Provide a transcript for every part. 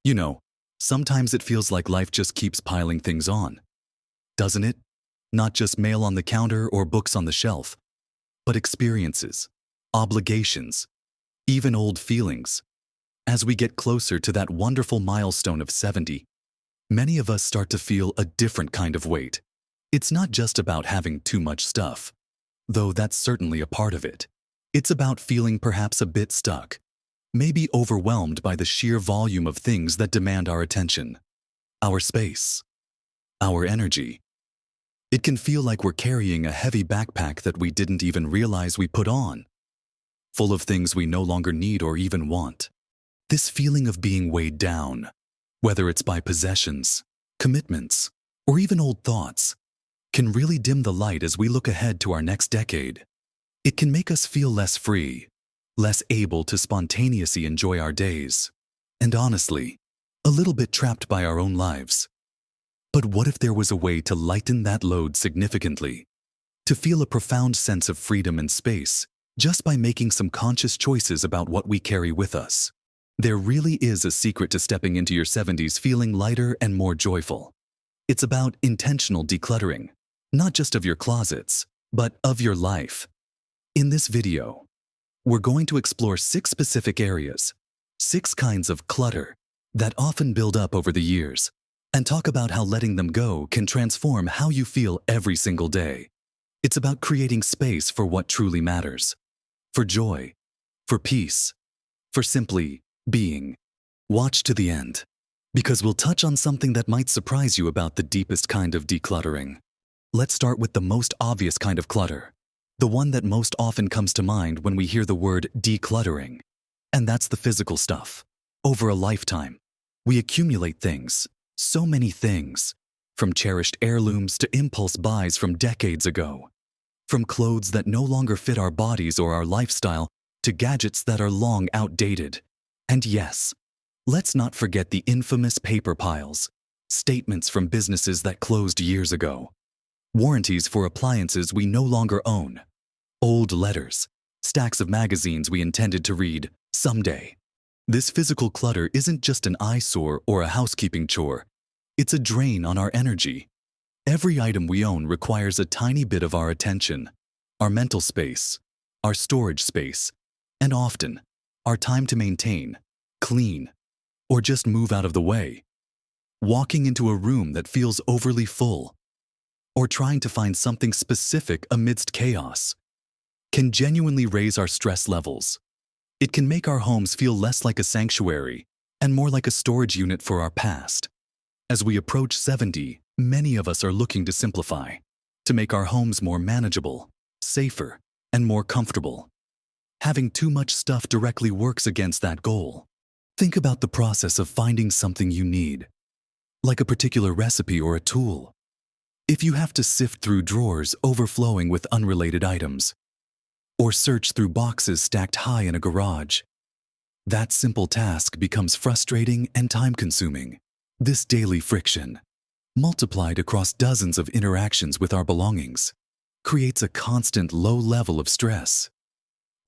You know, sometimes it feels like life just keeps piling things on, doesn't it? Not just mail on the counter or books on the shelf, but experiences, obligations, even old feelings. As we get closer to that wonderful milestone of 70, many of us start to feel a different kind of weight. It's not just about having too much stuff, though that's certainly a part of it. It's about feeling perhaps a bit stuck, maybe overwhelmed by the sheer volume of things that demand our attention, our space, our energy. It can feel like we're carrying a heavy backpack that we didn't even realize we put on, full of things we no longer need or even want. This feeling of being weighed down, whether it's by possessions, commitments, or even old thoughts, can really dim the light as we look ahead to our next decade. It can make us feel less free, less able to spontaneously enjoy our days, and honestly, a little bit trapped by our own lives. But what if there was a way to lighten that load significantly? To feel a profound sense of freedom and space just by making some conscious choices about what we carry with us. There really is a secret to stepping into your 70s feeling lighter and more joyful. It's about intentional decluttering, not just of your closets, but of your life. In this video, we're going to explore 6 specific areas, 6 kinds of clutter that often build up over the years, and talk about how letting them go can transform how you feel every single day. It's about creating space for what truly matters, for joy, for peace, for simply being. Watch to the end, because we'll touch on something that might surprise you about the deepest kind of decluttering. Let's start with the most obvious kind of clutter, the one that most often comes to mind when we hear the word decluttering. And that's the physical stuff. Over a lifetime, we accumulate things, so many things, from cherished heirlooms to impulse buys from decades ago, from clothes that no longer fit our bodies or our lifestyle to gadgets that are long outdated. And yes, let's not forget the infamous paper piles, statements from businesses that closed years ago, warranties for appliances we no longer own, old letters, stacks of magazines we intended to read someday. This physical clutter isn't just an eyesore or a housekeeping chore. It's a drain on our energy. Every item we own requires a tiny bit of our attention, our mental space, our storage space, and often, our time to maintain, clean, or just move out of the way. Walking into a room that feels overly full, or trying to find something specific amidst chaos, can genuinely raise our stress levels. It can make our homes feel less like a sanctuary and more like a storage unit for our past. As we approach 70, many of us are looking to simplify, to make our homes more manageable, safer, and more comfortable. Having too much stuff directly works against that goal. Think about the process of finding something you need, like a particular recipe or a tool. If you have to sift through drawers overflowing with unrelated items, or search through boxes stacked high in a garage, that simple task becomes frustrating and time-consuming. This daily friction, multiplied across dozens of interactions with our belongings, creates a constant low level of stress.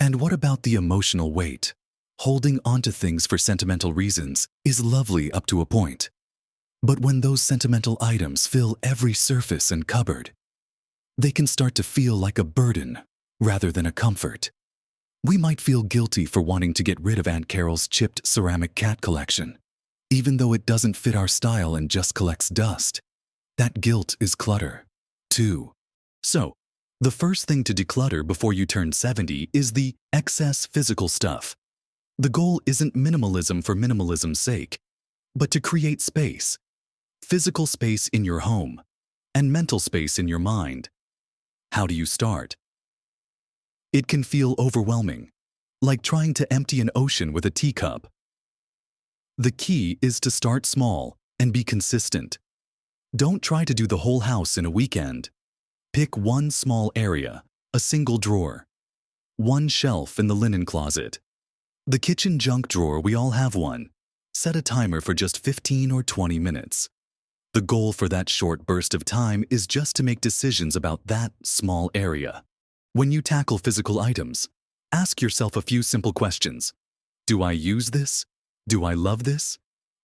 And what about the emotional weight? Holding onto things for sentimental reasons is lovely up to a point. But when those sentimental items fill every surface and cupboard, they can start to feel like a burden rather than a comfort. We might feel guilty for wanting to get rid of Aunt Carol's chipped ceramic cat collection, even though it doesn't fit our style and just collects dust. That guilt is clutter, too. So, the first thing to declutter before you turn 70 is the excess physical stuff. The goal isn't minimalism for minimalism's sake, but to create space, physical space in your home, and mental space in your mind. How do you start? It can feel overwhelming, like trying to empty an ocean with a teacup. The key is to start small and be consistent. Don't try to do the whole house in a weekend. Pick one small area, a single drawer, one shelf in the linen closet. The kitchen junk drawer, we all have one. Set a timer for just 15 or 20 minutes. The goal for that short burst of time is just to make decisions about that small area. When you tackle physical items, ask yourself a few simple questions. Do I use this? Do I love this?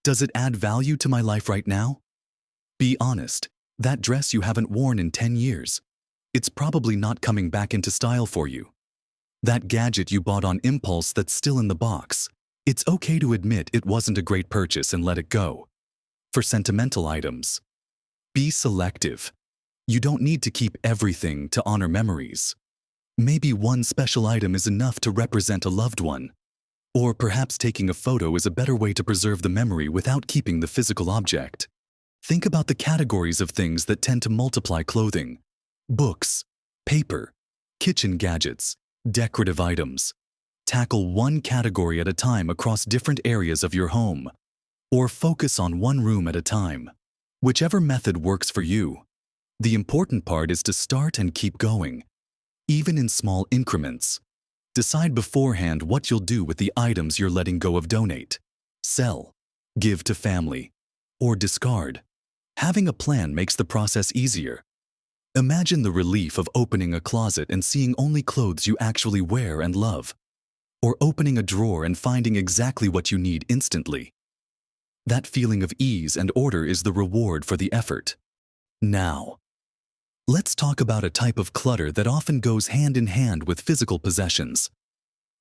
Does it add value to my life right now? Be honest, that dress you haven't worn in 10 years, it's probably not coming back into style for you. That gadget you bought on impulse that's still in the box, it's okay to admit it wasn't a great purchase and let it go. For sentimental items, be selective. You don't need to keep everything to honor memories. Maybe one special item is enough to represent a loved one. Or perhaps taking a photo is a better way to preserve the memory without keeping the physical object. Think about the categories of things that tend to multiply: clothing, books, paper, kitchen gadgets, decorative items. Tackle one category at a time across different areas of your home, or focus on one room at a time. Whichever method works for you. The important part is to start and keep going, even in small increments. Decide beforehand what you'll do with the items you're letting go of: donate, sell, give to family, or discard. Having a plan makes the process easier. Imagine the relief of opening a closet and seeing only clothes you actually wear and love, or opening a drawer and finding exactly what you need instantly. That feeling of ease and order is the reward for the effort. Now, let's talk about a type of clutter that often goes hand in hand with physical possessions,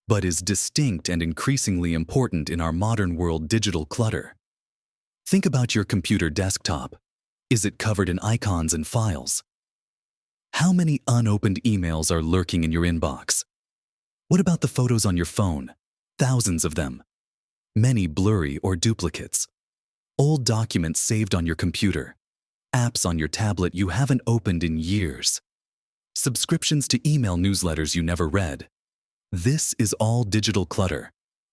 but is distinct and increasingly important in our modern world: digital clutter. Think about your computer desktop. Is it covered in icons and files? How many unopened emails are lurking in your inbox? What about the photos on your phone? Thousands of them. Many blurry or duplicates. Old documents saved on your computer. Apps on your tablet you haven't opened in years. Subscriptions to email newsletters you never read. This is all digital clutter.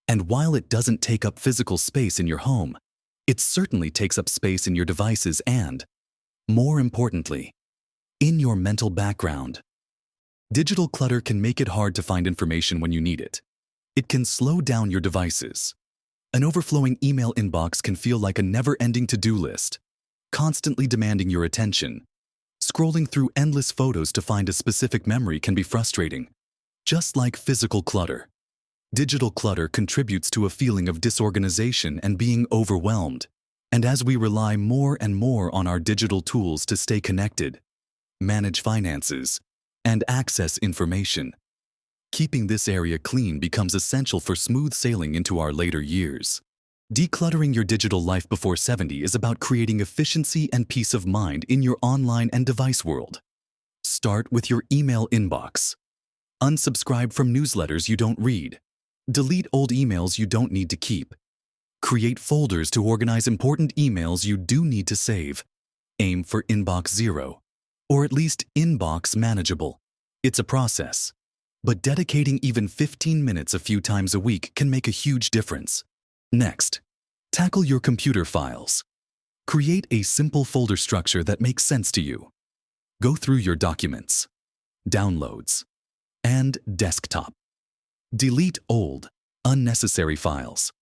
And while it doesn't take up physical space in your home, it certainly takes up space in your devices and, more importantly, in your mental background. Digital clutter can make it hard to find information when you need it. It can slow down your devices. An overflowing email inbox can feel like a never-ending to-do list, constantly demanding your attention. Scrolling through endless photos to find a specific memory can be frustrating. Just like physical clutter, digital clutter contributes to a feeling of disorganization and being overwhelmed. And as we rely more and more on our digital tools to stay connected, manage finances, and access information, keeping this area clean becomes essential for smooth sailing into our later years. Decluttering your digital life before 70 is about creating efficiency and peace of mind in your online and device world. Start with your email inbox. Unsubscribe from newsletters you don't read. Delete old emails you don't need to keep. Create folders to organize important emails you do need to save. Aim for inbox 0, or at least inbox manageable. It's a process, but dedicating even 15 minutes a few times a week can make a huge difference. Next, tackle your computer files. Create a simple folder structure that makes sense to you. Go through your documents, downloads, and desktop. Delete old, unnecessary files.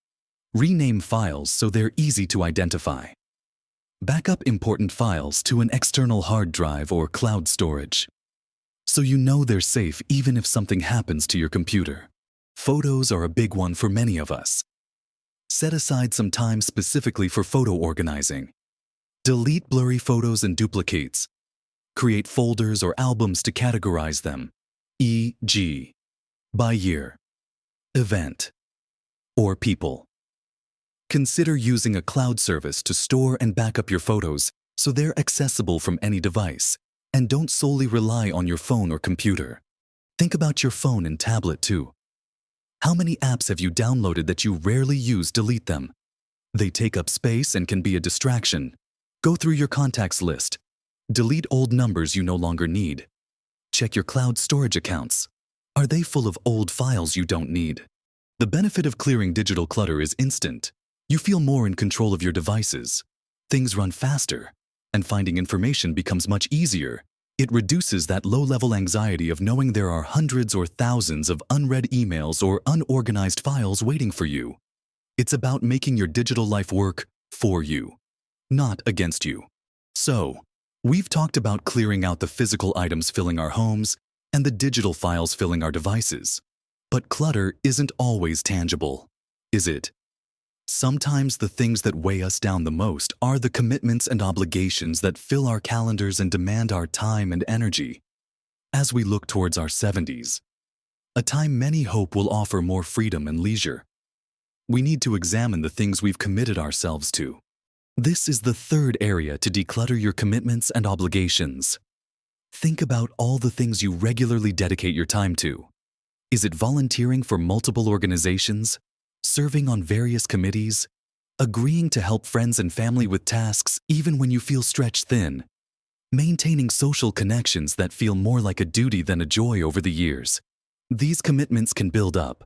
Rename files so they're easy to identify. Back up important files to an external hard drive or cloud storage, so you know they're safe even if something happens to your computer. Photos are a big one for many of us. Set aside some time specifically for photo organizing. Delete blurry photos and duplicates. Create folders or albums to categorize them, e.g., by year, event, or people. Consider using a cloud service to store and back up your photos so they're accessible from any device, and don't solely rely on your phone or computer. Think about your phone and tablet too. How many apps have you downloaded that you rarely use? Delete them. They take up space and can be a distraction. Go through your contacts list. Delete old numbers you no longer need. Check your cloud storage accounts. Are they full of old files you don't need? The benefit of clearing digital clutter is instant. You feel more in control of your devices. Things run faster, and finding information becomes much easier. It reduces that low-level anxiety of knowing there are hundreds or thousands of unread emails or unorganized files waiting for you. It's about making your digital life work for you, not against you. So, we've talked about clearing out the physical items filling our homes and the digital files filling our devices. But clutter isn't always tangible, is it? Sometimes the things that weigh us down the most are the commitments and obligations that fill our calendars and demand our time and energy. As we look towards our 70s, a time many hope will offer more freedom and leisure, we need to examine the things we've committed ourselves to. This is the third area to declutter your commitments and obligations. Think about all the things you regularly dedicate your time to. Is it volunteering for multiple organizations, serving on various committees, agreeing to help friends and family with tasks even when you feel stretched thin, maintaining social connections that feel more like a duty than a joy over the years? These commitments can build up,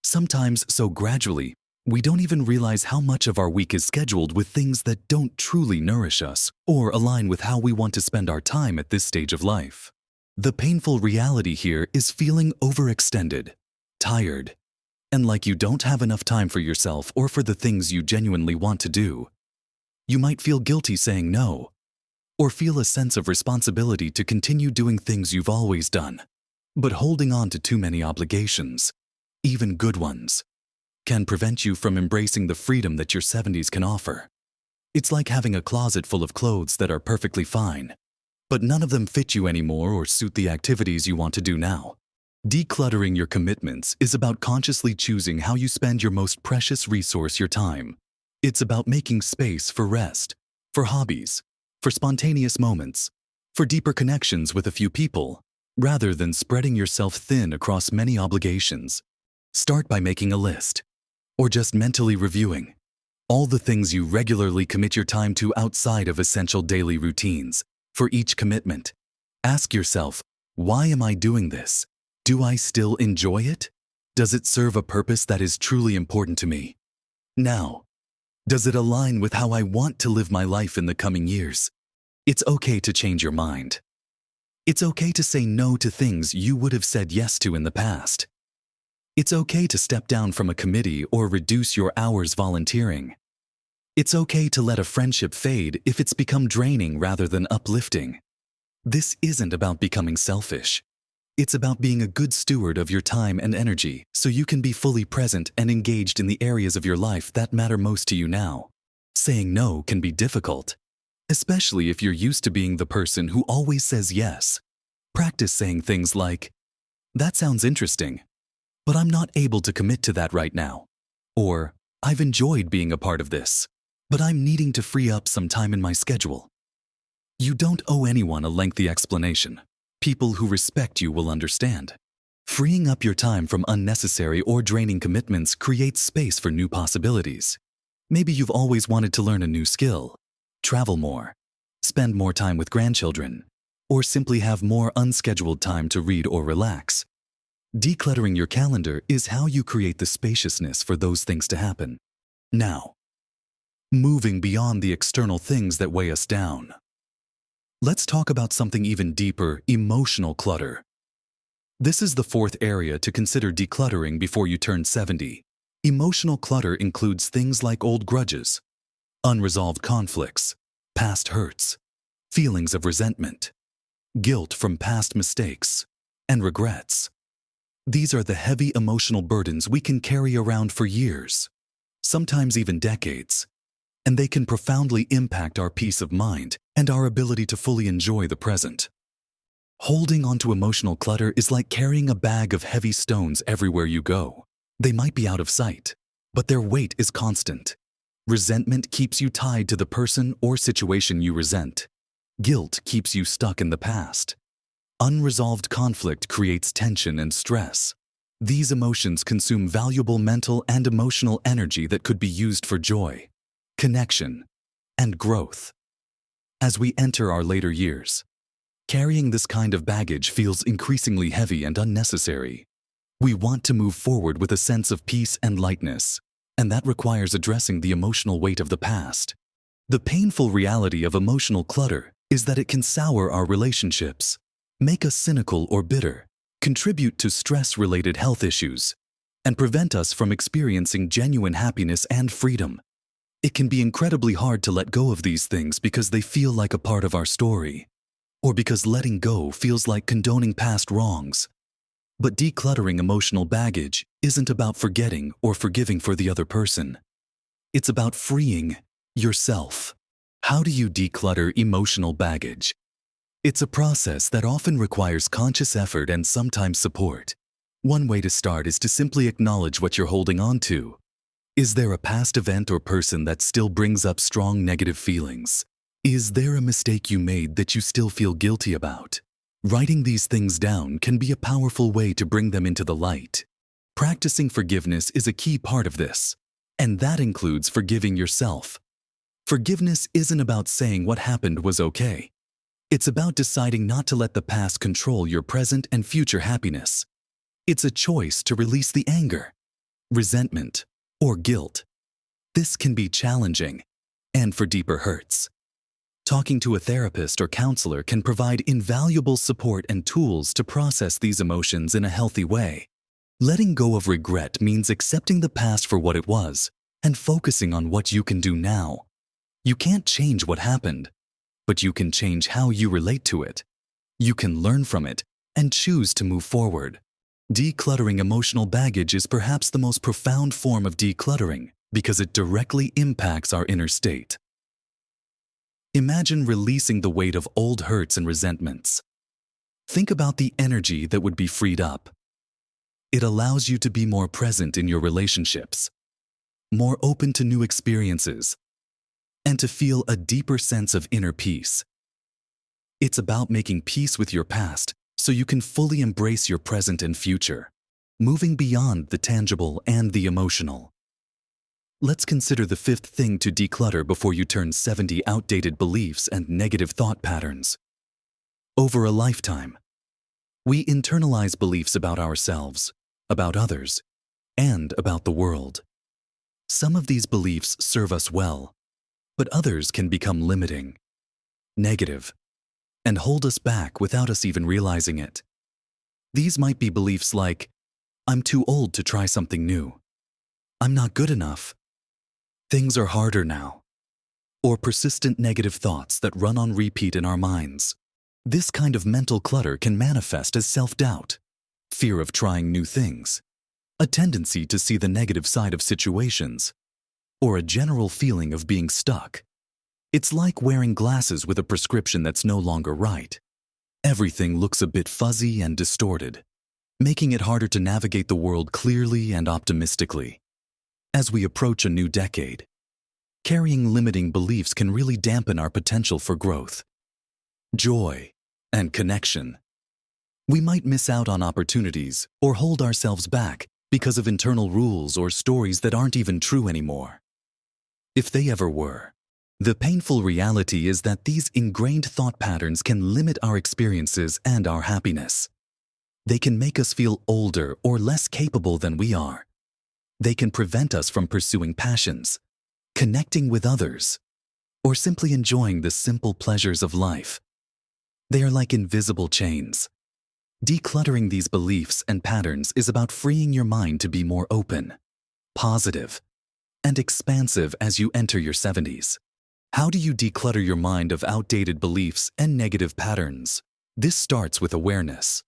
sometimes so gradually, we don't even realize how much of our week is scheduled with things that don't truly nourish us or align with how we want to spend our time at this stage of life. The painful reality here is feeling overextended, tired, and like you don't have enough time for yourself or for the things you genuinely want to do. You might feel guilty saying no, or feel a sense of responsibility to continue doing things you've always done. But holding on to too many obligations, even good ones, can prevent you from embracing the freedom that your 70s can offer. It's like having a closet full of clothes that are perfectly fine, but none of them fit you anymore or suit the activities you want to do now. Decluttering your commitments is about consciously choosing how you spend your most precious resource, your time. It's about making space for rest, for hobbies, for spontaneous moments, for deeper connections with a few people, rather than spreading yourself thin across many obligations. Start by making a list, or just mentally reviewing all the things you regularly commit your time to outside of essential daily routines. For each commitment, ask yourself, why am I doing this? Do I still enjoy it? Does it serve a purpose that is truly important to me? Now, does it align with how I want to live my life in the coming years? It's okay to change your mind. It's okay to say no to things you would have said yes to in the past. It's okay to step down from a committee or reduce your hours volunteering. It's okay to let a friendship fade if it's become draining rather than uplifting. This isn't about becoming selfish. It's about being a good steward of your time and energy so you can be fully present and engaged in the areas of your life that matter most to you now. Saying no can be difficult, especially if you're used to being the person who always says yes. Practice saying things like, "That sounds interesting, but I'm not able to commit to that right now." Or, "I've enjoyed being a part of this, but I'm needing to free up some time in my schedule." You don't owe anyone a lengthy explanation. People who respect you will understand. Freeing up your time from unnecessary or draining commitments creates space for new possibilities. Maybe you've always wanted to learn a new skill, travel more, spend more time with grandchildren, or simply have more unscheduled time to read or relax. Decluttering your calendar is how you create the spaciousness for those things to happen. Now, moving beyond the external things that weigh us down, let's talk about something even deeper: emotional clutter. This is the fourth area to consider decluttering before you turn 70. Emotional clutter includes things like old grudges, unresolved conflicts, past hurts, feelings of resentment, guilt from past mistakes, and regrets. These are the heavy emotional burdens we can carry around for years, sometimes even decades, and they can profoundly impact our peace of mind and our ability to fully enjoy the present. Holding onto emotional clutter is like carrying a bag of heavy stones everywhere you go. They might be out of sight, but their weight is constant. Resentment keeps you tied to the person or situation you resent. Guilt keeps you stuck in the past. Unresolved conflict creates tension and stress. These emotions consume valuable mental and emotional energy that could be used for joy, connection, and growth. As we enter our later years, carrying this kind of baggage feels increasingly heavy and unnecessary. We want to move forward with a sense of peace and lightness, and that requires addressing the emotional weight of the past. The painful reality of emotional clutter is that it can sour our relationships, make us cynical or bitter, contribute to stress-related health issues, and prevent us from experiencing genuine happiness and freedom. It can be incredibly hard to let go of these things because they feel like a part of our story, or because letting go feels like condoning past wrongs. But decluttering emotional baggage isn't about forgetting or forgiving for the other person. It's about freeing yourself. How do you declutter emotional baggage? It's a process that often requires conscious effort and sometimes support. One way to start is to simply acknowledge what you're holding on to. Is there a past event or person that still brings up strong negative feelings? Is there a mistake you made that you still feel guilty about? Writing these things down can be a powerful way to bring them into the light. Practicing forgiveness is a key part of this, and that includes forgiving yourself. Forgiveness isn't about saying what happened was okay. It's about deciding not to let the past control your present and future happiness. It's a choice to release the anger, resentment, or guilt. This can be challenging, and for deeper hurts. Talking to a therapist or counselor can provide invaluable support and tools to process these emotions in a healthy way. Letting go of regret means accepting the past for what it was and focusing on what you can do now. You can't change what happened, but you can change how you relate to it. You can learn from it and choose to move forward. Decluttering emotional baggage is perhaps the most profound form of decluttering because it directly impacts our inner state. Imagine releasing the weight of old hurts and resentments. Think about the energy that would be freed up. It allows you to be more present in your relationships, more open to new experiences, and to feel a deeper sense of inner peace. It's about making peace with your past so you can fully embrace your present and future, moving beyond the tangible and the emotional. Let's consider the fifth thing to declutter before you turn 70 outdated beliefs and negative thought patterns. Over a lifetime, we internalize beliefs about ourselves, about others, and about the world. Some of these beliefs serve us well, but others can become limiting, negative, and hold us back without us even realizing it. These might be beliefs like, I'm too old to try something new, I'm not good enough, things are harder now, or persistent negative thoughts that run on repeat in our minds. This kind of mental clutter can manifest as self-doubt, fear of trying new things, a tendency to see the negative side of situations, or a general feeling of being stuck. It's like wearing glasses with a prescription that's no longer right. Everything looks a bit fuzzy and distorted, making it harder to navigate the world clearly and optimistically. As we approach a new decade, carrying limiting beliefs can really dampen our potential for growth, joy, and connection. We might miss out on opportunities or hold ourselves back because of internal rules or stories that aren't even true anymore. If they ever were. The painful reality is that these ingrained thought patterns can limit our experiences and our happiness. They can make us feel older or less capable than we are. They can prevent us from pursuing passions, connecting with others, or simply enjoying the simple pleasures of life. They are like invisible chains. Decluttering these beliefs and patterns is about freeing your mind to be more open, positive, and expansive as you enter your 70s. How do you declutter your mind of outdated beliefs and negative patterns? This starts with awareness.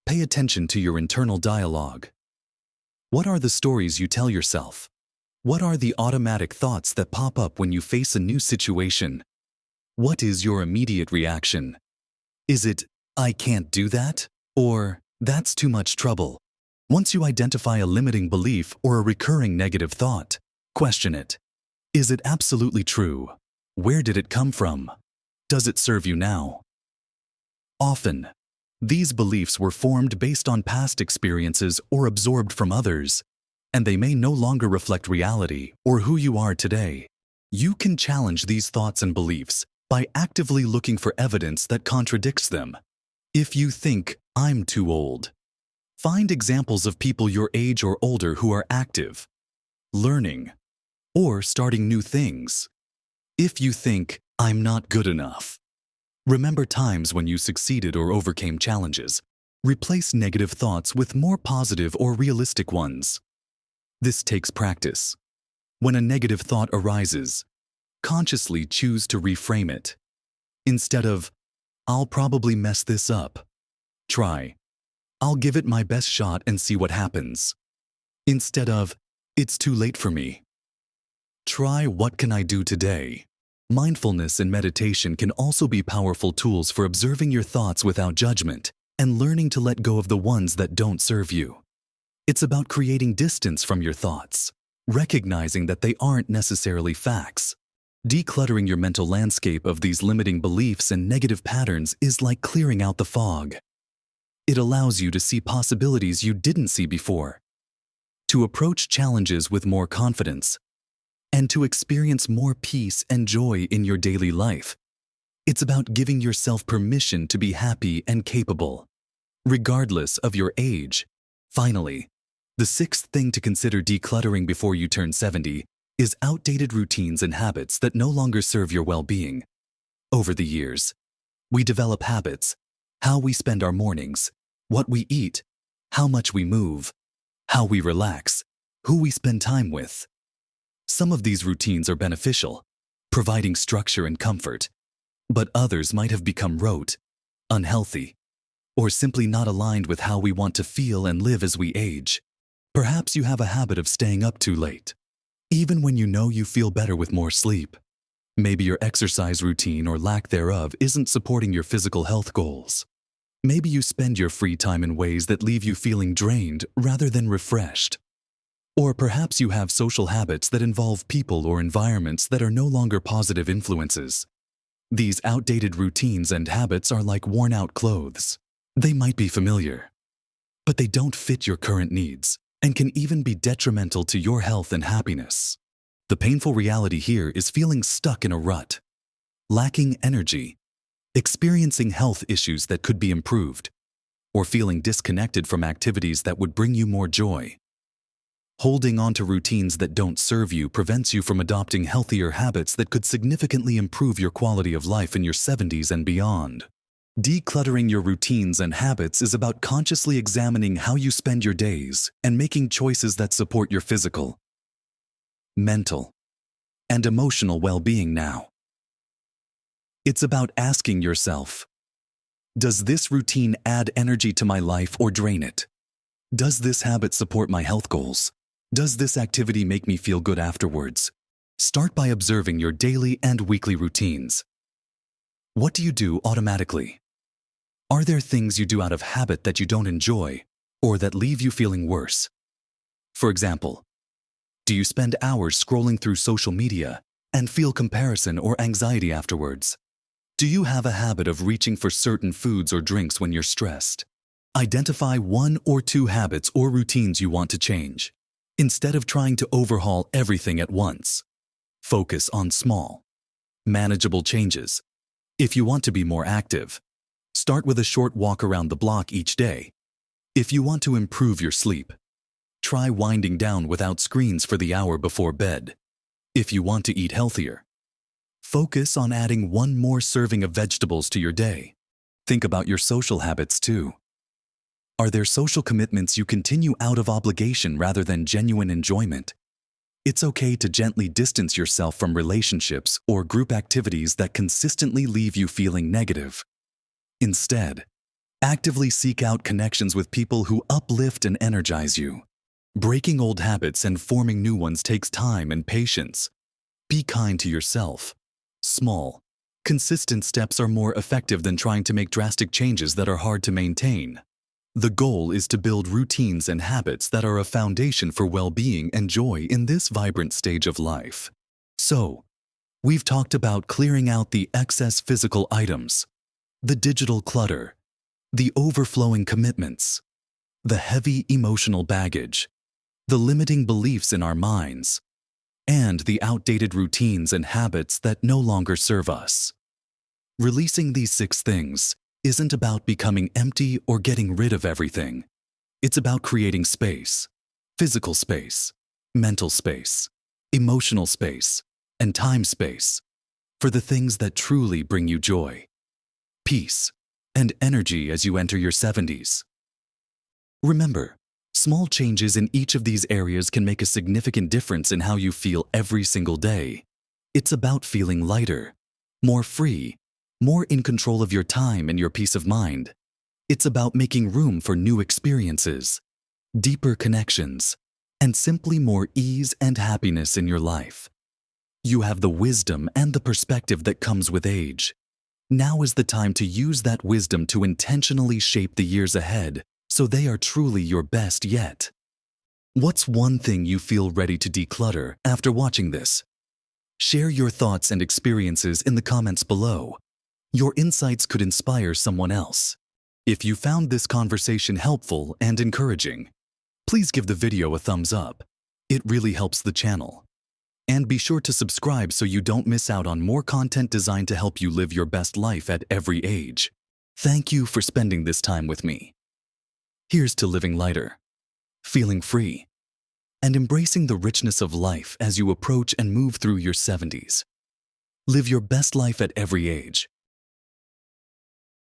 Pay attention to your internal dialogue. What are the stories you tell yourself? What are the automatic thoughts that pop up when you face a new situation? What is your immediate reaction? Is it, I can't do that? Or, that's too much trouble? Once you identify a limiting belief or a recurring negative thought, question it. Is it absolutely true? Where did it come from? Does it serve you now? Often, these beliefs were formed based on past experiences or absorbed from others, and they may no longer reflect reality or who you are today. You can challenge these thoughts and beliefs by actively looking for evidence that contradicts them. If you think, I'm too old, find examples of people your age or older who are active, learning, or starting new things. If you think, I'm not good enough, remember times when you succeeded or overcame challenges. Replace negative thoughts with more positive or realistic ones. This takes practice. When a negative thought arises, consciously choose to reframe it. Instead of, I'll probably mess this up, try, I'll give it my best shot and see what happens. Instead of, it's too late for me, Try What Can I Do Today? Mindfulness and meditation can also be powerful tools for observing your thoughts without judgment and learning to let go of the ones that don't serve you. It's about creating distance from your thoughts, recognizing that they aren't necessarily facts. Decluttering your mental landscape of these limiting beliefs and negative patterns is like clearing out the fog. It allows you to see possibilities you didn't see before, to approach challenges with more confidence, and to experience more peace and joy in your daily life. It's about giving yourself permission to be happy and capable, regardless of your age. Finally, the sixth thing to consider decluttering before you turn 70 is outdated routines and habits that no longer serve your well-being. Over the years, we develop habits, how we spend our mornings, what we eat, how much we move, how we relax, who we spend time with. Some of these routines are beneficial, providing structure and comfort, but others might have become rote, unhealthy, or simply not aligned with how we want to feel and live as we age. Perhaps you have a habit of staying up too late, even when you know you feel better with more sleep. Maybe your exercise routine or lack thereof isn't supporting your physical health goals. Maybe you spend your free time in ways that leave you feeling drained rather than refreshed. Or perhaps you have social habits that involve people or environments that are no longer positive influences. These outdated routines and habits are like worn-out clothes. They might be familiar, but they don't fit your current needs and can even be detrimental to your health and happiness. The painful reality here is feeling stuck in a rut, lacking energy, experiencing health issues that could be improved, or feeling disconnected from activities that would bring you more joy. Holding on to routines that don't serve you prevents you from adopting healthier habits that could significantly improve your quality of life in your 70s and beyond. Decluttering your routines and habits is about consciously examining how you spend your days and making choices that support your physical, mental, and emotional well-being now. It's about asking yourself, does this routine add energy to my life or drain it? Does this habit support my health goals? Does this activity make me feel good afterwards? Start by observing your daily and weekly routines. What do you do automatically? Are there things you do out of habit that you don't enjoy or that leave you feeling worse? For example, do you spend hours scrolling through social media and feel comparison or anxiety afterwards? Do you have a habit of reaching for certain foods or drinks when you're stressed? Identify 1 or 2 habits or routines you want to change. Instead of trying to overhaul everything at once, focus on small, manageable changes. If you want to be more active, start with a short walk around the block each day. If you want to improve your sleep, try winding down without screens for the hour before bed. If you want to eat healthier, focus on adding 1 more serving of vegetables to your day. Think about your social habits too. Are there social commitments you continue out of obligation rather than genuine enjoyment? It's okay to gently distance yourself from relationships or group activities that consistently leave you feeling negative. Instead, actively seek out connections with people who uplift and energize you. Breaking old habits and forming new ones takes time and patience. Be kind to yourself. Small, consistent steps are more effective than trying to make drastic changes that are hard to maintain. The goal is to build routines and habits that are a foundation for well-being and joy in this vibrant stage of life. So, we've talked about clearing out the excess physical items, the digital clutter, the overflowing commitments, the heavy emotional baggage, the limiting beliefs in our minds, and the outdated routines and habits that no longer serve us. Releasing these 6 things isn't about becoming empty or getting rid of everything. It's about creating space, physical space, mental space, emotional space, and time space for the things that truly bring you joy, peace, and energy as you enter your 70s. Remember, small changes in each of these areas can make a significant difference in how you feel every single day. It's about feeling lighter, more free, more in control of your time and your peace of mind. It's about making room for new experiences, deeper connections, and simply more ease and happiness in your life. You have the wisdom and the perspective that comes with age. Now is the time to use that wisdom to intentionally shape the years ahead so they are truly your best yet. What's one thing you feel ready to declutter after watching this? Share your thoughts and experiences in the comments below. Your insights could inspire someone else. If you found this conversation helpful and encouraging, please give the video a thumbs up. It really helps the channel. And be sure to subscribe so you don't miss out on more content designed to help you live your best life at every age. Thank you for spending this time with me. Here's to living lighter, feeling free, and embracing the richness of life as you approach and move through your 70s. Live your best life at every age.